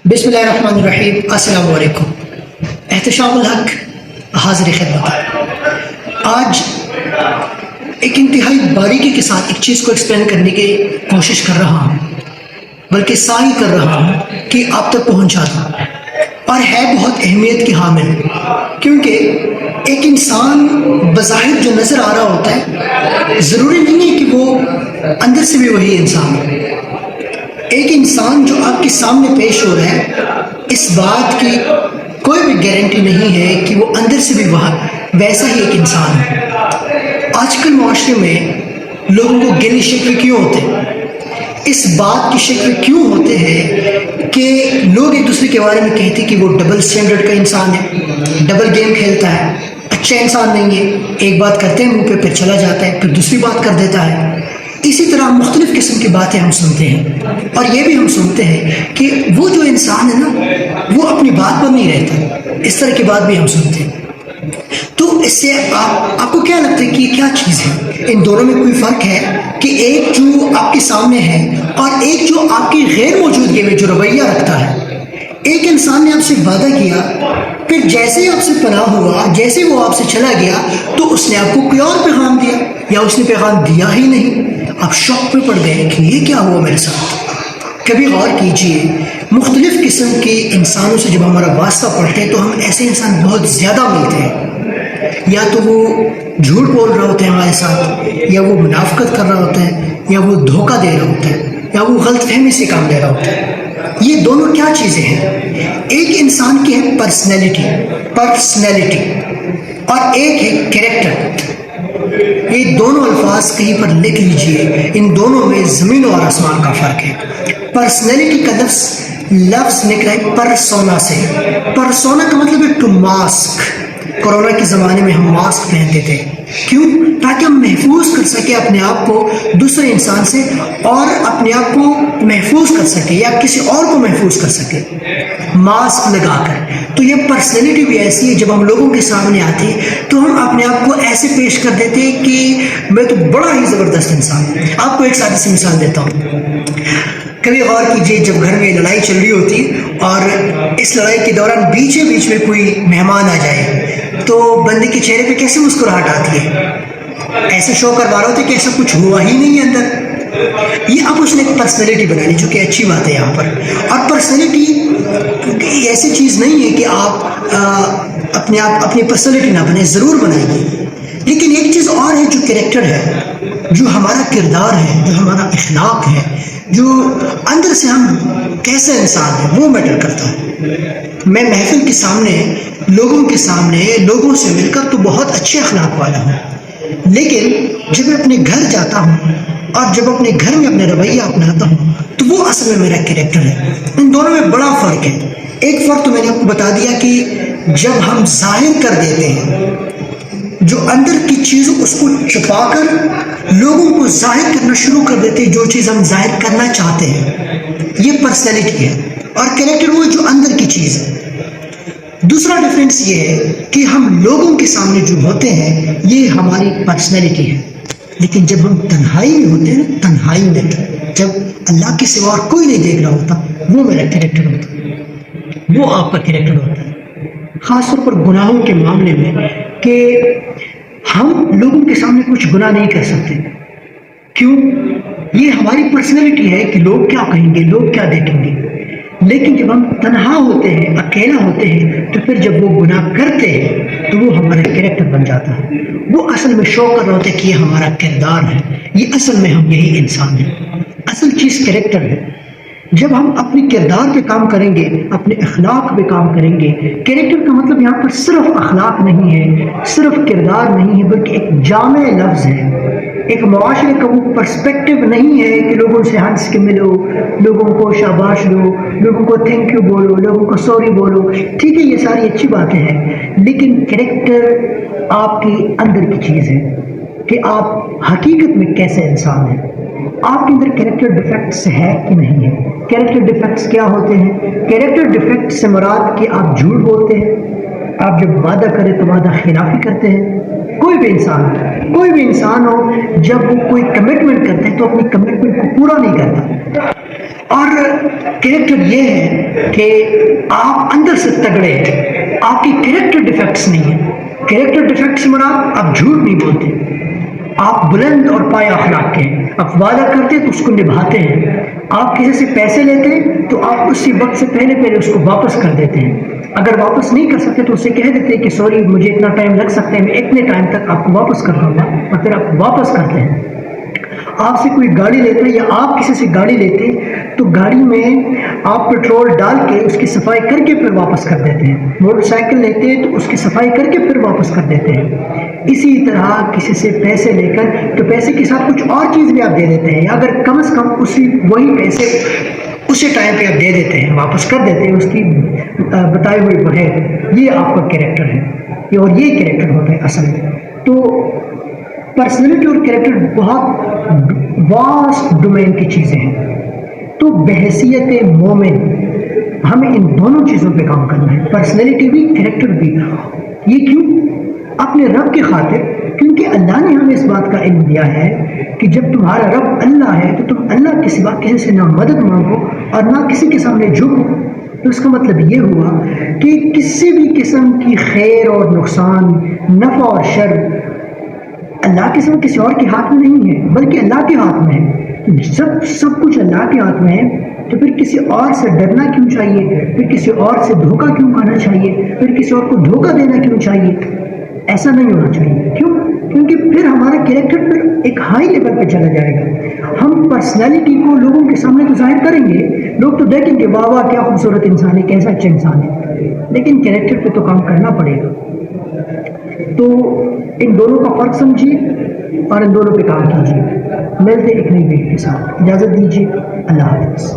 بسم اللہ الرحمن الرحیم. السلام علیکم. احتشام الحق حاضر خدمت. آج ایک انتہائی باریکی کے ساتھ ایک چیز کو ایکسپلین کرنے کی کوشش کر رہا ہوں، بلکہ سعی کر رہا ہوں کہ آپ تک پہنچا دوں، اور ہے بہت اہمیت کی حامل، کیونکہ ایک انسان بظاہر جو نظر آ رہا ہوتا ہے ضروری نہیں ہے کہ وہ اندر سے بھی وہی انسان ہو. ایک انسان جو آپ کے سامنے پیش ہو رہا ہے، اس بات کی کوئی بھی گارنٹی نہیں ہے کہ وہ اندر سے بھی ویسا ہی ایک انسان ہے. آج کل معاشرے میں لوگوں کو گلی شکوے کیوں ہوتے ہیں؟ اس بات کی شکوے کیوں ہوتے ہیں کہ لوگ ایک دوسرے کے بارے میں کہتے ہیں کہ وہ ڈبل سٹینڈرڈ کا انسان ہے، ڈبل گیم کھیلتا ہے، اچھا انسان نہیں ہے. ایک بات کرتے ہیں منہ پہ، پھر چلا جاتا ہے، پھر دوسری بات کر دیتا ہے. اسی طرح مختلف قسم کی باتیں ہم سنتے ہیں، اور یہ بھی ہم سنتے ہیں کہ وہ جو انسان ہے نا، وہ اپنی بات پر نہیں رہتا. اس طرح کی بات بھی ہم سنتے ہیں. تو اس سے آپ کو کیا لگتا ہے کہ یہ کیا چیز ہے؟ ان دونوں میں کوئی فرق ہے کہ ایک جو آپ کے سامنے ہے اور ایک جو آپ کی غیر موجودگی میں جو رویہ رکھتا ہے. ایک انسان نے آپ سے وعدہ کیا، پھر جیسے ہی آپ سے پناہ ہوا، جیسے وہ آپ سے چلا گیا، تو اس نے آپ کو کوئی اور پیغام دیا، یا اس نے پیغام دیا ہی نہیں. آپ شوق پہ پڑ گئے کہ یہ کیا ہوا میرے ساتھ. کبھی غور کیجئے، مختلف قسم کے انسانوں سے جب ہمارا واسطہ پڑتے ہیں تو ہم ایسے انسان بہت زیادہ ملتے ہیں. یا تو وہ جھوٹ بول رہا ہوتا ہے ہمارے ساتھ، یا وہ منافقت کر رہا ہوتا ہے، یا وہ دھوکہ دے رہا ہوتا ہے، یا وہ غلط فہمی سے کام لے رہا ہوتا ہے. یہ دونوں کیا چیزیں ہیں؟ ایک انسان کی ہے پرسنالٹی، اور ایک ہے کریکٹر. یہ دونوں الفاظ کہیں پر لکھ لیجئے، ان دونوں میں زمین اور آسمان کا فرق ہے. پرسنالٹی کا لفظ نکلا ہے پرسونا سے. پرسونا کا مطلب ہے ٹو ماسک. کورونا کے زمانے میں ہم ماسک پہنتے تھے، کیوں؟ تاکہ ہم محفوظ کر سکیں اپنے آپ کو دوسرے انسان سے، اور اپنے آپ کو محفوظ کر سکے یا کسی اور کو محفوظ کر سکے ماسک لگا کر. تو یہ پرسنالٹی بھی ایسی ہے، جب ہم لوگوں کے سامنے آتے تو ہم اپنے آپ کو ایسے پیش کر دیتے ہیں کہ میں تو بڑا ہی زبردست انسان ہوں. آپ کو ایک سادی سی مثال دیتا ہوں. کبھی غور کیجیے، جب گھر میں لڑائی چل رہی ہوتی اور اس لڑائی کے دوران بیچ میں کوئی مہمان آ جائے تو بندے کے چہرے پہ کیسے مسکراہٹ آتی ہے، ایسے شو کروا رہے ہوتے کہ ایسا کچھ ہوا ہی نہیں ہے اندر. یہ اب اس نے ایک پرسنالٹی بنا لی، جو کہ اچھی بات ہے یہاں پر. اور پرسنالٹی کیونکہ ایسی چیز نہیں ہے کہ آپ اپنی پرسنالٹی نہ بنائیں، ضرور بنائیے. لیکن ایک چیز اور ہے جو کریکٹر ہے، جو ہمارا کردار ہے، جو ہمارا اخلاق ہے، جو اندر سے ہم کیسے انسان ہیں، وہ میٹر کرتا ہے. میں محفل کے سامنے، لوگوں کے سامنے، لوگوں سے مل کر تو بہت اچھے اخلاق والا ہوں، لیکن جب میں اپنے گھر جاتا ہوں اور جب اپنے گھر میں اپنے رویہ اپناتا ہوں تو وہ اصل میں میرا کریکٹر ہے. ان دونوں میں بڑا فرق ہے. ایک فرق تو میں نے آپ کو بتا دیا کہ جب ہم ظاہر کر دیتے ہیں جو اندر کی چیز، اس کو چھپا کر لوگوں کو ظاہر کرنا شروع کر دیتے ہیں جو چیز ہم ظاہر کرنا چاہتے ہیں، یہ پرسنالٹی ہے. اور کریکٹر وہ جو اندر کی چیز ہے. دوسرا ڈفرینس یہ ہے کہ ہم لوگوں کے سامنے جو ہوتے ہیں یہ ہماری پرسنالٹی ہے، لیکن جب ہم تنہائی میں ہوتے ہیں، تنہائی میں جب اللہ کے سوا کوئی نہیں دیکھ رہا ہوتا، وہ میرا کریکٹر ہوتا ہے، وہ آپ کا کریکٹر ہوتا ہے. خاص طور پر گناہوں کے معاملے میں، کہ ہم لوگوں کے سامنے کچھ گناہ نہیں کر سکتے. کیوں؟ یہ ہماری پرسنالٹی ہے کہ لوگ کیا کہیں گے، لوگ کیا دیکھیں گے. لیکن جب ہم تنہا ہوتے ہیں، اکیلا ہوتے ہیں، تو پھر جب وہ گناہ کرتے ہیں تو وہ ہمارا کریکٹر بن جاتا ہے. وہ اصل میں شو کر رہے ہوتے کہ یہ ہمارا کردار ہے، یہ اصل میں ہم یہی انسان ہیں. اصل چیز کریکٹر ہے. جب ہم اپنی کردار پہ کام کریں گے، اپنے اخلاق پہ کام کریں گے. کریکٹر کا مطلب یہاں پر صرف اخلاق نہیں ہے، صرف کردار نہیں ہے، بلکہ ایک جامع لفظ ہے. ایک معاشرے کا وہ پرسپیکٹو نہیں ہے کہ لوگوں سے ہنس کے ملو، لوگوں کو شاباش دو، لوگوں کو تھینک یو بولو، لوگوں کو سوری بولو. ٹھیک ہے، یہ ساری اچھی باتیں ہیں، لیکن کریکٹر آپ کے اندر کی چیز ہے کہ آپ حقیقت میں کیسے انسان ہیں. آپ کے اندر کریکٹر ڈیفیکٹس ہے کہ نہیں ہے. کریکٹر ڈیفیکٹس کیا ہوتے ہیں؟ کریکٹر ڈیفیکٹ سے مراد کہ آپ جھوٹ بولتے ہیں، آپ جب وعدہ کریں تو وعدہ خلافی کرتے ہیں. کوئی بھی انسان ہو جب وہ کوئی کمٹمنٹ کرتے ہیں تو اپنی کمٹمنٹ کو پورا نہیں کرتا. اور کریکٹر یہ ہے کہ آپ اندر سے تگڑے ہیں, آپ کی کریکٹر ڈیفیکٹس نہیں ہیں. کریکٹر ڈیفیکٹ سے مراد آپ جھوٹ نہیں بولتے, آپ بلند اور پایہ اخلاق کے ہیں. آپ وعدہ کرتے تو اس کو نبھاتے ہیں. آپ کسی سے پیسے لیتے ہیں تو آپ اسی وقت سے پہلے اس کو واپس کر دیتے ہیں. اگر واپس نہیں کر سکتے تو اسے کہہ دیتے ہیں کہ سوری مجھے اتنا ٹائم لگ سکتا ہے, میں اتنے ٹائم تک آپ کو واپس کر دوں گا, اور پھر آپ واپس کرتے ہیں. آپ سے کوئی گاڑی لیتے ہیں یا آپ کسی سے گاڑی لیتے تو گاڑی میں آپ پیٹرول ڈال کے اس کی صفائی کر کے پھر واپس کر دیتے ہیں. موٹر سائیکل لیتے ہیں تو اس کی صفائی کر کے پھر واپس کر دیتے ہیں. اسی طرح کسی سے پیسے لے کر تو پیسے کے ساتھ کچھ اور چیز بھی آپ دے دیتے ہیں, اگر کم از کم وہی پیسے اسی ٹائم پہ آپ دے دیتے ہیں, واپس کر دیتے ہیں اس کی بتائے ہوئے بغیر. یہ آپ کا کریکٹر ہے, اور یہ کریکٹر ہوتا ہے اصل میں. تو پرسنالٹی اور کریکٹر بہت واسٹ ڈومین کی چیزیں ہیں. تو بحیثیت مومن ہمیں ان دونوں چیزوں پہ کام کرنا ہے, پرسنالٹی بھی کریکٹر بھی. یہ کیوں؟ اپنے رب کی خاطر, کیونکہ اللہ نے ہمیں اس بات کا علم دیا ہے کہ جب تمہارا رب اللہ ہے تو تم اللہ کے سوا کسی سے نہ مدد مانگو اور نہ کسی کے سامنے جھکو. تو اس کا مطلب یہ ہوا کہ کسی بھی قسم کی خیر اور نقصان, نفع اور شر اللہ کے سوا کسی اور کے ہاتھ میں نہیں ہے, بلکہ اللہ کے ہاتھ میں ہے. سب کچھ اللہ کے ہاتھ میں ہے, تو پھر کسی اور سے ڈرنا کیوں چاہیے, پھر کسی اور سے دھوکہ کیوں کھانا چاہیے, پھر کسی اور کو دھوکہ دینا کیوں چاہیے؟ ایسا نہیں ہونا چاہیے. کیوں؟ کیونکہ پھر ہمارا کریکٹر پھر ایک ہائی لیول پہ چلا جائے گا. ہم پرسنالٹی کو لوگوں کے سامنے تو ظاہر کریں گے, لوگ تو دیکھیں گے واہ واہ کیا خوبصورت انسان ہے, کیسا اچھا انسان ہے, لیکن کریکٹر پہ تو کام کرنا پڑے گا. تو ان دونوں کا فرق سمجھیے اور ان دونوں پہ کام کیجیے. ملتے ایک نئی ویڈیو کے ساتھ, اجازت دیجیے, اللہ حافظ.